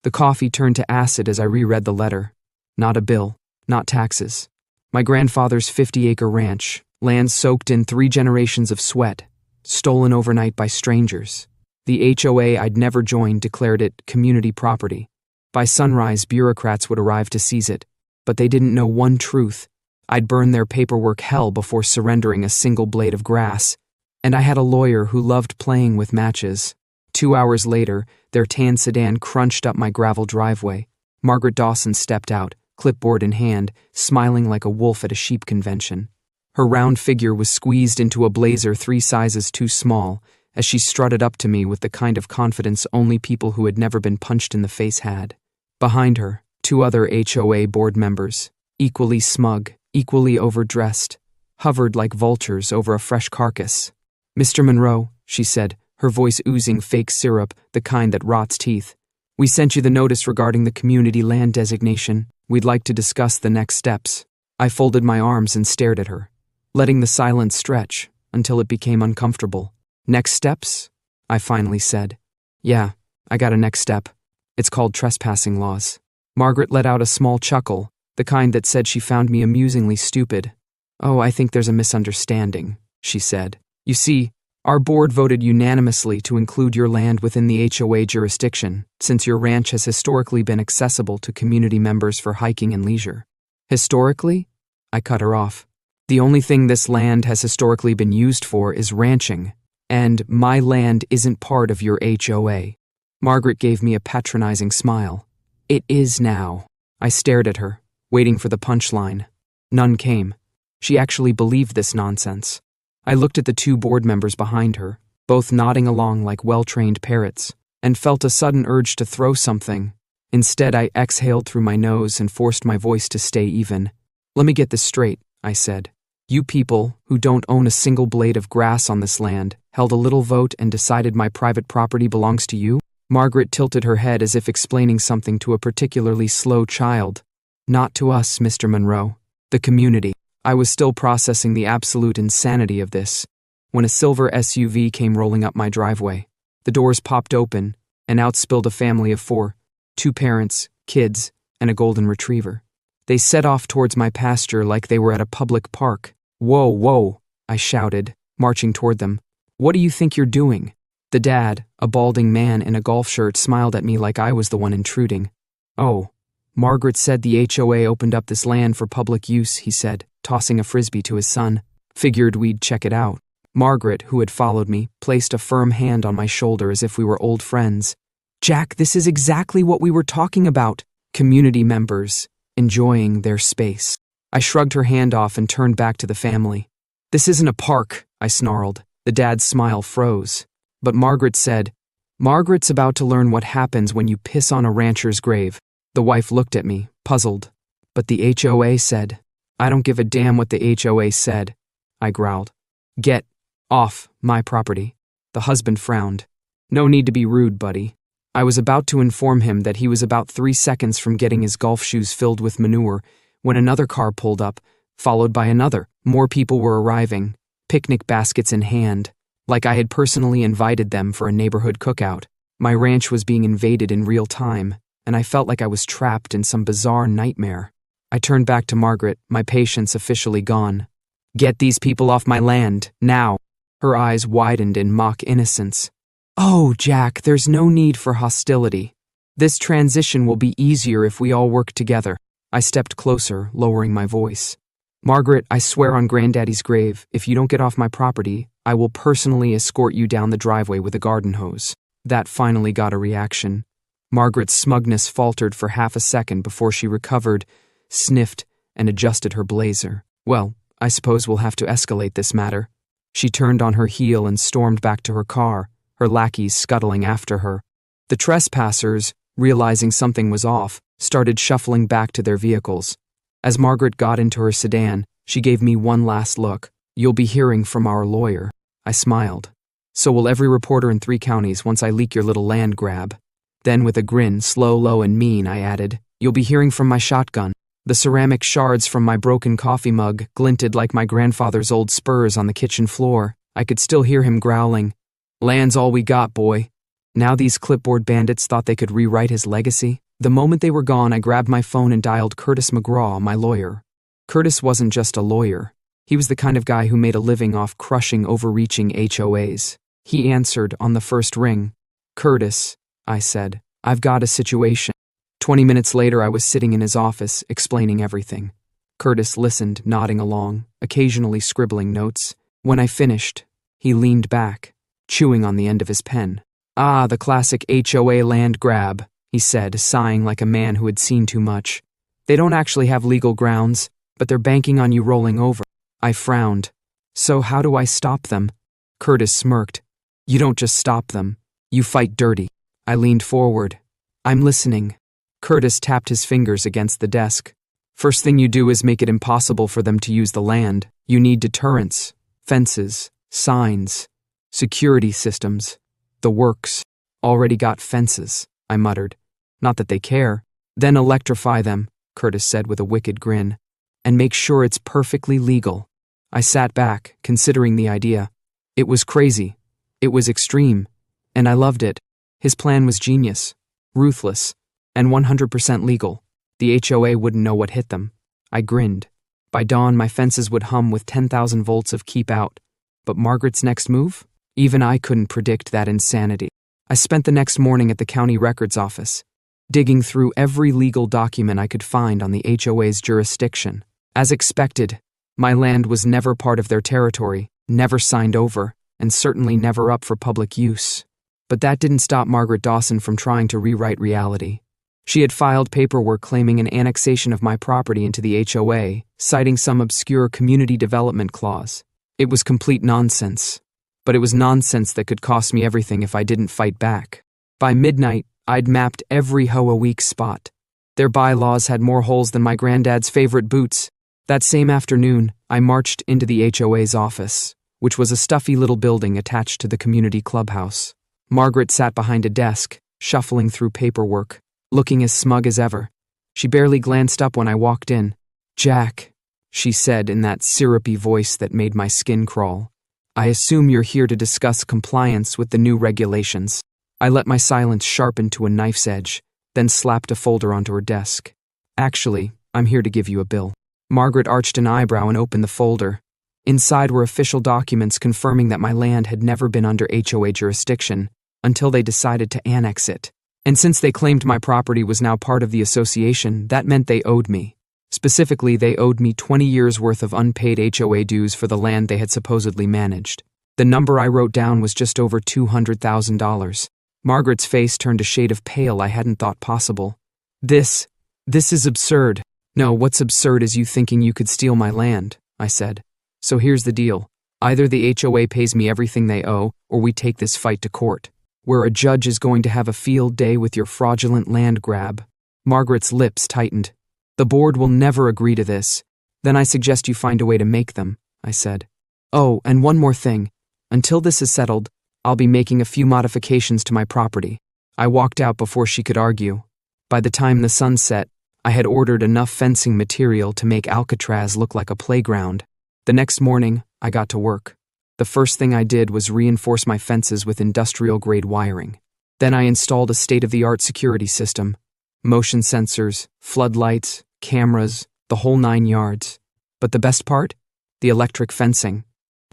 The coffee turned to acid as I reread the letter. Not a bill, not taxes. My grandfather's 50-acre ranch, land soaked in 3 generations of sweat, stolen overnight by strangers. The HOA I'd never joined declared it community property. By sunrise, bureaucrats would arrive to seize it, but they didn't know one truth. I'd burn their paperwork hell before surrendering a single blade of grass. And I had a lawyer who loved playing with matches. 2 hours later, their tan sedan crunched up my gravel driveway. Margaret Dawson stepped out, clipboard in hand, smiling like a wolf at a sheep convention. Her round figure was squeezed into a blazer 3 sizes too small, as she strutted up to me with the kind of confidence only people who had never been punched in the face had. Behind her, 2 other HOA board members, equally smug, equally overdressed, hovered like vultures over a fresh carcass. "Mr. Monroe," she said, her voice oozing fake syrup, the kind that rots teeth. "We sent you the notice regarding the community land designation. We'd like to discuss the next steps." I folded my arms and stared at her, letting the silence stretch until it became uncomfortable. "Next steps?" I finally said. "Yeah, I got a next step. It's called trespassing laws." Margaret let out a small chuckle, the kind that said she found me amusingly stupid. "Oh, I think there's a misunderstanding," she said. "You see, our board voted unanimously to include your land within the HOA jurisdiction, since your ranch has historically been accessible to community members for hiking and leisure." "Historically?" I cut her off. "The only thing this land has historically been used for is ranching. And my land isn't part of your HOA. Margaret gave me a patronizing smile. "It is now." I stared at her, waiting for the punchline. None came. She actually believed this nonsense. I looked at the 2 board members behind her, both nodding along like well-trained parrots, and felt a sudden urge to throw something. Instead, I exhaled through my nose and forced my voice to stay even. "Let me get this straight," I said. "You people, who don't own a single blade of grass on this land, held a little vote and decided my private property belongs to you?" Margaret tilted her head as if explaining something to a particularly slow child. "Not to us, Mr. Monroe. The community." I was still processing the absolute insanity of this, when a silver SUV came rolling up my driveway. The doors popped open, and out spilled a family of 4, 2 parents, kids, and a golden retriever. They set off towards my pasture like they were at a public park. "Whoa, whoa," I shouted, marching toward them. "What do you think you're doing?" The dad, a balding man in a golf shirt, smiled at me like I was the one intruding. "Oh, Margaret said the HOA opened up this land for public use," he said, tossing a frisbee to his son. "Figured we'd check it out." Margaret, who had followed me, placed a firm hand on my shoulder as if we were old friends. "Jack, this is exactly what we were talking about. Community members, enjoying their space." I shrugged her hand off and turned back to the family. "This isn't a park," I snarled. The dad's smile froze. But Margaret said, "Margaret's about to learn what happens when you piss on a rancher's grave." The wife looked at me, puzzled. "But the HOA said." "I don't give a damn what the HOA said," I growled. "Get off my property." The husband frowned. "No need to be rude, buddy." I was about to inform him that he was about 3 seconds from getting his golf shoes filled with manure when another car pulled up, followed by another. More people were arriving, picnic baskets in hand, like I had personally invited them for a neighborhood cookout. My ranch was being invaded in real time, and I felt like I was trapped in some bizarre nightmare. I turned back to Margaret, my patience officially gone. "Get these people off my land, now." Her eyes widened in mock innocence. "Oh, Jack, there's no need for hostility. This transition will be easier if we all work together." I stepped closer, lowering my voice. "Margaret, I swear on Granddaddy's grave, if you don't get off my property, I will personally escort you down the driveway with a garden hose." That finally got a reaction. Margaret's smugness faltered for half a second before she recovered, sniffed, and adjusted her blazer. "Well, I suppose we'll have to escalate this matter." She turned on her heel and stormed back to her car, her lackeys scuttling after her. The trespassers, realizing something was off, started shuffling back to their vehicles. As Margaret got into her sedan, she gave me one last look. "You'll be hearing from our lawyer." I smiled. "So will every reporter in 3 counties once I leak your little land grab." Then with a grin, slow, low, and mean, I added, "You'll be hearing from my shotgun." The ceramic shards from my broken coffee mug glinted like my grandfather's old spurs on the kitchen floor. I could still hear him growling, "Land's all we got, boy." Now these clipboard bandits thought they could rewrite his legacy? The moment they were gone, I grabbed my phone and dialed Curtis McGraw, my lawyer. Curtis wasn't just a lawyer. He was the kind of guy who made a living off crushing overreaching HOAs. He answered on the first ring. "Curtis," I said, "I've got a situation." 20 minutes later, I was sitting in his office, explaining everything. Curtis listened, nodding along, occasionally scribbling notes. When I finished, he leaned back, chewing on the end of his pen. "Ah, the classic HOA land grab," he said, sighing like a man who had seen too much. "They don't actually have legal grounds, but they're banking on you rolling over." I frowned. "So how do I stop them?" Curtis smirked. "You don't just stop them. You fight dirty." I leaned forward. "I'm listening." Curtis tapped his fingers against the desk. "First thing you do is make it impossible for them to use the land. You need deterrents, fences, signs, security systems, the works." "Already got fences," I muttered. "Not that they care." "Then electrify them," Curtis said with a wicked grin, "and make sure it's perfectly legal." I sat back, considering the idea. It was crazy. It was extreme. And I loved it. His plan was genius, ruthless, and 100% legal. The HOA wouldn't know what hit them. I grinned. By dawn, my fences would hum with 10,000 volts of keep out. But Margaret's next move? Even I couldn't predict that insanity. I spent the next morning at the county records office, digging through every legal document I could find on the HOA's jurisdiction. As expected, my land was never part of their territory, never signed over, and certainly never up for public use. But that didn't stop Margaret Dawson from trying to rewrite reality. She had filed paperwork claiming an annexation of my property into the HOA, citing some obscure community development clause. It was complete nonsense. But it was nonsense that could cost me everything if I didn't fight back. By midnight, I'd mapped every HOA weak spot. Their bylaws had more holes than my granddad's favorite boots. That same afternoon, I marched into the HOA's office, which was a stuffy little building attached to the community clubhouse. Margaret sat behind a desk, shuffling through paperwork, looking as smug as ever. She barely glanced up when I walked in. "Jack," she said in that syrupy voice that made my skin crawl, "I assume you're here to discuss compliance with the new regulations." I let my silence sharpen to a knife's edge, then slapped a folder onto her desk. "Actually, I'm here to give you a bill." Margaret arched an eyebrow and opened the folder. Inside were official documents confirming that my land had never been under HOA jurisdiction until they decided to annex it. And since they claimed my property was now part of the association, that meant they owed me. Specifically, they owed me 20 years' worth of unpaid HOA dues for the land they had supposedly managed. The number I wrote down was just over $200,000. Margaret's face turned a shade of pale I hadn't thought possible. This is absurd." "No, what's absurd is you thinking you could steal my land," I said. "So here's the deal. Either the HOA pays me everything they owe, or we take this fight to court, where a judge is going to have a field day with your fraudulent land grab." Margaret's lips tightened. "The board will never agree to this." "Then I suggest you find a way to make them," I said. "Oh, and one more thing. Until this is settled, I'll be making a few modifications to my property." I walked out before she could argue. By the time the sun set, I had ordered enough fencing material to make Alcatraz look like a playground. The next morning, I got to work. The first thing I did was reinforce my fences with industrial-grade wiring. Then I installed a state-of-the-art security system. Motion sensors, floodlights, cameras, the whole 9 yards. But the best part? The electric fencing.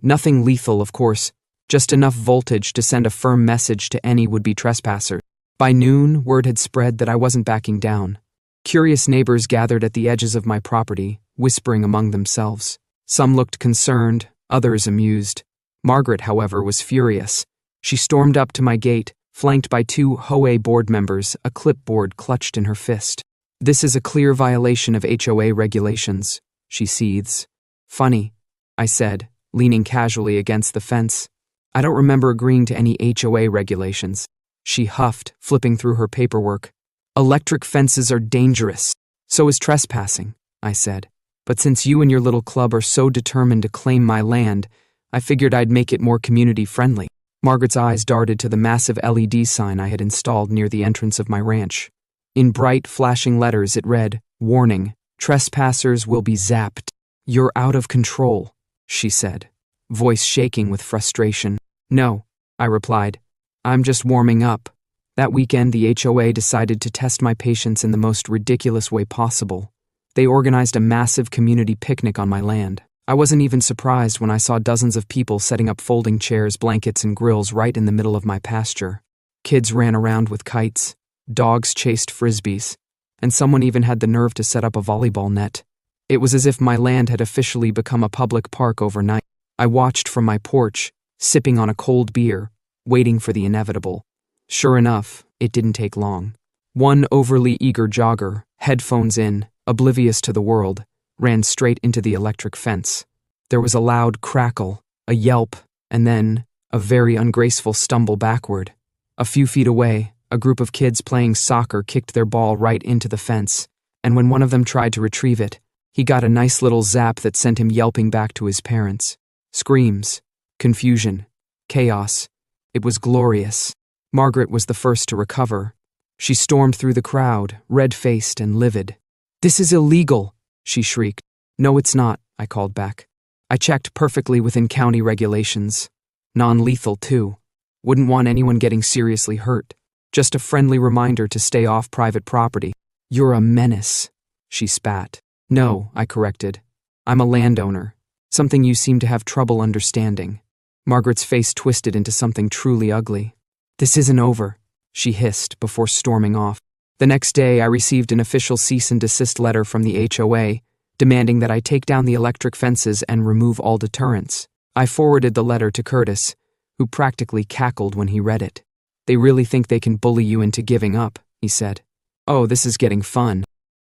Nothing lethal, of course, just enough voltage to send a firm message to any would-be trespasser. By noon, word had spread that I wasn't backing down. Curious neighbors gathered at the edges of my property, whispering among themselves. Some looked concerned, others amused. Margaret, however, was furious. She stormed up to my gate, flanked by 2 HOA board members, a clipboard clutched in her fist. "This is a clear violation of HOA regulations," she seethes. "Funny," I said, leaning casually against the fence. "I don't remember agreeing to any HOA regulations." She huffed, flipping through her paperwork. "Electric fences are dangerous. So is trespassing," I said. "But since you and your little club are so determined to claim my land, I figured I'd make it more community-friendly." Margaret's eyes darted to the massive LED sign I had installed near the entrance of my ranch. In bright, flashing letters it read, "Warning, trespassers will be zapped." "You're out of control," she said, voice shaking with frustration. "No," I replied. "I'm just warming up." That weekend, the HOA decided to test my patience in the most ridiculous way possible. They organized a massive community picnic on my land. I wasn't even surprised when I saw dozens of people setting up folding chairs, blankets, and grills right in the middle of my pasture. Kids ran around with kites, dogs chased frisbees, and someone even had the nerve to set up a volleyball net. It was as if my land had officially become a public park overnight. I watched from my porch, sipping on a cold beer, waiting for the inevitable. Sure enough, it didn't take long. One overly eager jogger, headphones in, oblivious to the world, ran straight into the electric fence. There was a loud crackle, a yelp, and then a very ungraceful stumble backward. A few feet away, a group of kids playing soccer kicked their ball right into the fence, and when one of them tried to retrieve it, he got a nice little zap that sent him yelping back to his parents. Screams, confusion, chaos. It was glorious. Margaret was the first to recover. She stormed through the crowd, red-faced and livid. "This is illegal," she shrieked. "No, it's not," I called back. "I checked perfectly within county regulations. Non-lethal, too. Wouldn't want anyone getting seriously hurt. Just a friendly reminder to stay off private property." "You're a menace," she spat. "No," I corrected. "I'm a landowner. Something you seem to have trouble understanding." Margaret's face twisted into something truly ugly. "This isn't over," she hissed before storming off. The next day, I received an official cease and desist letter from the HOA, demanding that I take down the electric fences and remove all deterrents. I forwarded the letter to Curtis, who practically cackled when he read it. "They really think they can bully you into giving up," he said. "Oh, this is getting fun."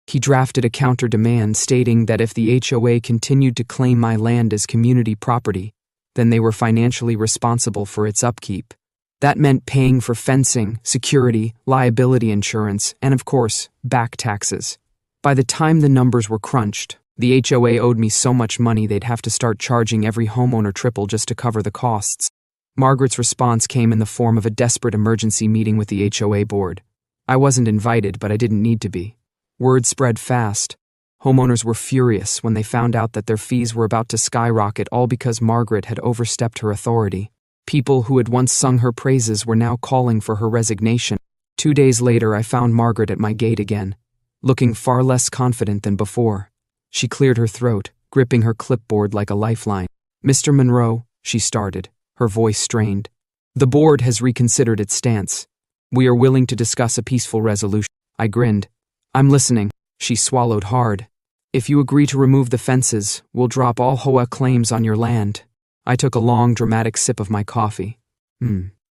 He drafted a counter-demand stating that if the HOA continued to claim my land as community property, then they were financially responsible for its upkeep. That meant paying for fencing, security, liability insurance, and of course, back taxes. By the time the numbers were crunched, the HOA owed me so much money they'd have to start charging every homeowner triple just to cover the costs. Margaret's response came in the form of a desperate emergency meeting with the HOA board. I wasn't invited, but I didn't need to be. Word spread fast. Homeowners were furious when they found out that their fees were about to skyrocket, all because Margaret had overstepped her authority. People who had once sung her praises were now calling for her resignation. 2 days later, I found Margaret at my gate again, looking far less confident than before. She cleared her throat, gripping her clipboard like a lifeline. "Mr. Monroe," she started, her voice strained. "The board has reconsidered its stance. We are willing to discuss a peaceful resolution." I grinned. "I'm listening." She swallowed hard. "If you agree to remove the fences, we'll drop all HOA claims on your land." I took a long, dramatic sip of my coffee.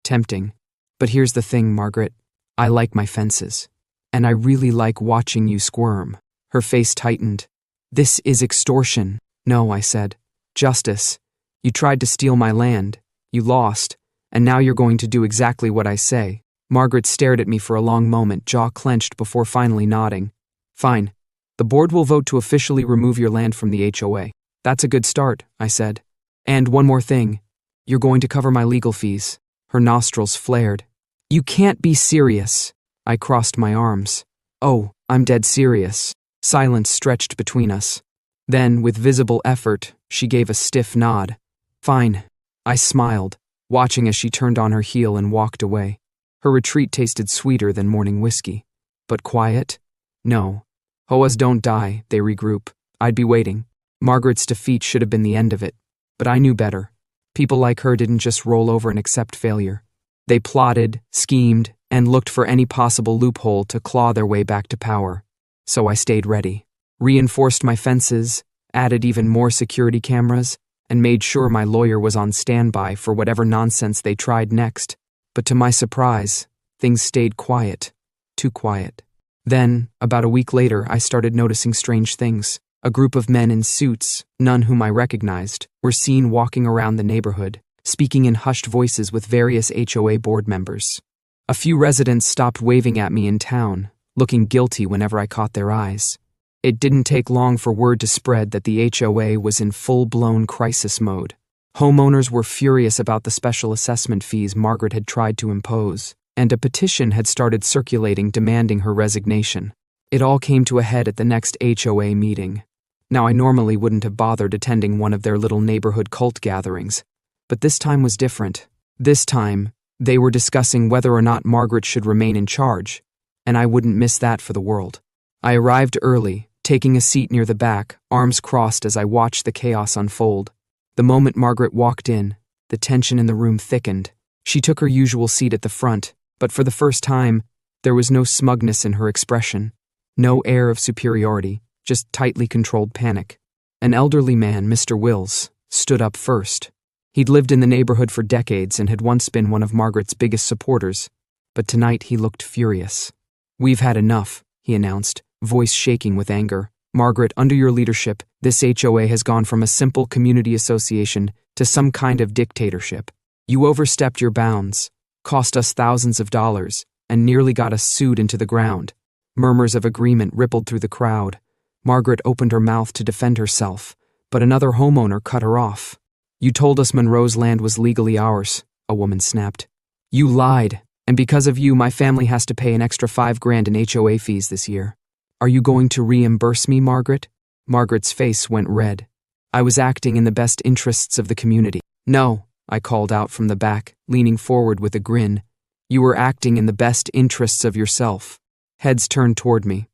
Tempting. But here's the thing, Margaret. I like my fences. And I really like watching you squirm. Her face tightened. "This is extortion." "No," I said. "Justice. You tried to steal my land. You lost. And now you're going to do exactly what I say." Margaret stared at me for a long moment, jaw clenched before finally nodding. "Fine. The board will vote to officially remove your land from the HOA. "That's a good start," I said. "And one more thing. You're going to cover my legal fees." Her nostrils flared. "You can't be serious." I crossed my arms. "Oh, I'm dead serious." Silence stretched between us. Then, with visible effort, she gave a stiff nod. "Fine." I smiled, watching as she turned on her heel and walked away. Her retreat tasted sweeter than morning whiskey. But quiet? No. HOAs don't die, they regroup. I'd be waiting. Margaret's defeat should have been the end of it. But I knew better. People like her didn't just roll over and accept failure. They plotted, schemed, and looked for any possible loophole to claw their way back to power. So I stayed ready, reinforced my fences, added even more security cameras, and made sure my lawyer was on standby for whatever nonsense they tried next. But to my surprise, things stayed quiet. Too quiet. Then, about a week later, I started noticing strange things. A group of men in suits, none whom I recognized, were seen walking around the neighborhood, speaking in hushed voices with various HOA board members. A few residents stopped waving at me in town, looking guilty whenever I caught their eyes. It didn't take long for word to spread that the HOA was in full-blown crisis mode. Homeowners were furious about the special assessment fees Margaret had tried to impose, and a petition had started circulating demanding her resignation. It all came to a head at the next HOA meeting. Now, I normally wouldn't have bothered attending one of their little neighborhood cult gatherings, but this time was different. This time, They were discussing whether or not Margaret should remain in charge, and I wouldn't miss that for the world. I arrived early, taking a seat near the back, arms crossed as I watched the chaos unfold. The moment Margaret walked in, the tension in the room thickened. She took her usual seat at the front, but for the first time, there was no smugness in her expression, no air of superiority, just tightly controlled panic. An elderly man, Mr. Wills, stood up first. He'd lived in the neighborhood for decades and had once been one of Margaret's biggest supporters, but tonight he looked furious. "We've had enough," he announced, voice shaking with anger. "Margaret, under your leadership, this HOA has gone from a simple community association to some kind of dictatorship. You overstepped your bounds, cost us thousands of dollars, and nearly got us sued into the ground." Murmurs of agreement rippled through the crowd. Margaret opened her mouth to defend herself, but another homeowner cut her off. "You told us Monroe's land was legally ours," a woman snapped. "You lied, and because of you, my family has to pay an extra $5,000 in HOA fees this year. Are you going to reimburse me, Margaret?" Margaret's face went red. "I was acting in the best interests of the community." "No," I called out from the back, leaning forward with a grin. "You were acting in the best interests of yourself." Heads turned toward me.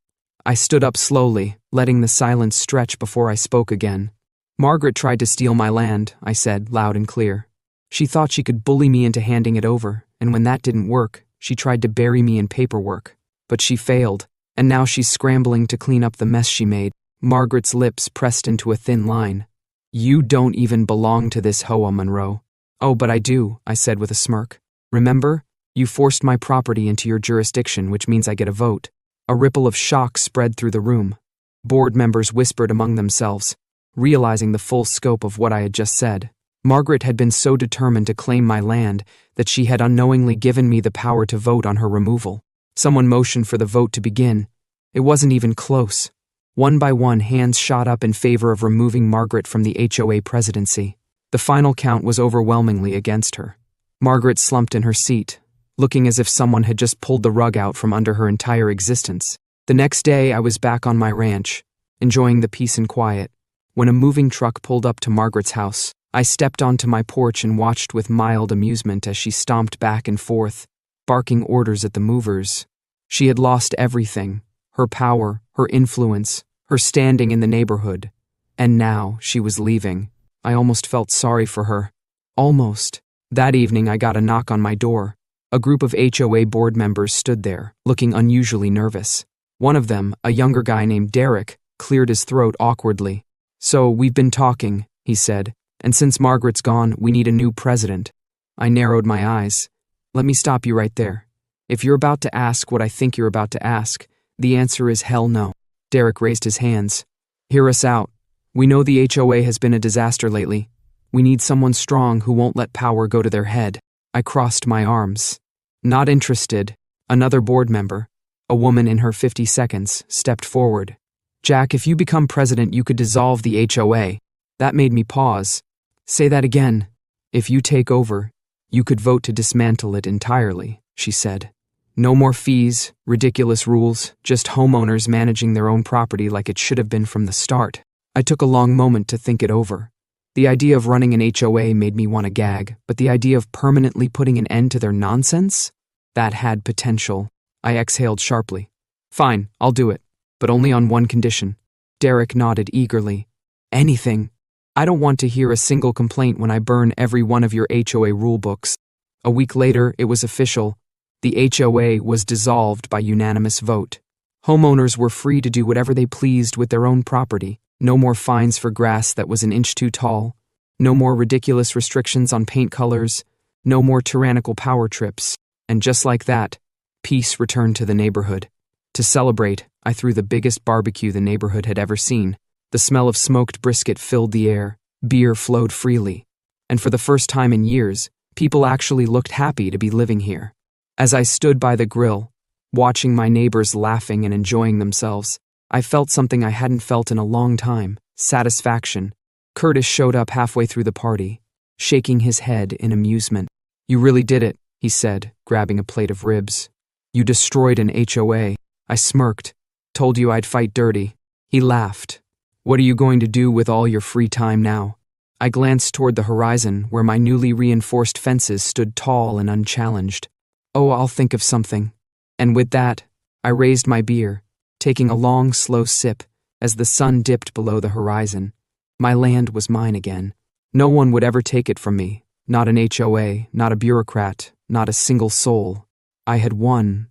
I stood up slowly, letting the silence stretch before I spoke again. "Margaret tried to steal my land," I said, loud and clear. "She thought she could bully me into handing it over, and when that didn't work, she tried to bury me in paperwork. But she failed, and now she's scrambling to clean up the mess she made." Margaret's lips pressed into a thin line. "You don't even belong to this HOA, Monroe." "Oh, but I do," I said with a smirk. "Remember? You forced my property into your jurisdiction, which means I get a vote." A ripple of shock spread through the room. Board members whispered among themselves, realizing the full scope of what I had just said. Margaret had been so determined to claim my land that she had unknowingly given me the power to vote on her removal. Someone motioned for the vote to begin. It wasn't even close. One by one, hands shot up in favor of removing Margaret from the HOA presidency. The final count was overwhelmingly against her. Margaret slumped in her seat, looking as if someone had just pulled the rug out from under her entire existence. The next day, I was back on my ranch, enjoying the peace and quiet, when a moving truck pulled up to Margaret's house. I stepped onto my porch and watched with mild amusement as she stomped back and forth, barking orders at the movers. She had lost everything, her power, her influence, her standing in the neighborhood, and now she was leaving. I almost felt sorry for her. Almost. That evening, I got a knock on my door. A group of HOA board members stood there, looking unusually nervous. One of them, a younger guy named Derek, cleared his throat awkwardly. "So, we've been talking," he said, "and since Margaret's gone, we need a new president." I narrowed my eyes. "Let me stop you right there. If you're about to ask what I think you're about to ask, the answer is hell no." Derek raised his hands. "Hear us out. We know the HOA has been a disaster lately. We need someone strong who won't let power go to their head." I crossed my arms. "Not interested." Another board member, a woman in her 50s, stepped forward. "Jack, if you become president, you could dissolve the HOA." That made me pause. "Say that again." "If you take over, you could vote to dismantle it entirely," she said. "No more fees, ridiculous rules, just homeowners managing their own property like it should have been from the start." I took a long moment to think it over. The idea of running an HOA made me want to gag, but the idea of permanently putting an end to their nonsense? That had potential. I exhaled sharply. "Fine, I'll do it, but only on one condition." Derek nodded eagerly. "Anything. I don't want to hear a single complaint when I burn every one of your HOA rulebooks." A week later, it was official. The HOA was dissolved by unanimous vote. Homeowners were free to do whatever they pleased with their own property. No more fines for grass that was an inch too tall. No more ridiculous restrictions on paint colors. No more tyrannical power trips. And just like that, peace returned to the neighborhood. To celebrate, I threw the biggest barbecue the neighborhood had ever seen. The smell of smoked brisket filled the air. Beer flowed freely. And for the first time in years, people actually looked happy to be living here. As I stood by the grill, watching my neighbors laughing and enjoying themselves, I felt something I hadn't felt in a long time: satisfaction. Curtis showed up halfway through the party, shaking his head in amusement. "You really did it," he said, grabbing a plate of ribs. "You destroyed an HOA." I smirked. "Told you I'd fight dirty." He laughed. "What are you going to do with all your free time now?" I glanced toward the horizon where my newly reinforced fences stood tall and unchallenged. Oh, I'll think of something. And with that, I raised my beer, taking a long, slow sip as the sun dipped below the horizon. My land was mine again. No one would ever take it from me. Not an HOA, not a bureaucrat, not a single soul. I had won,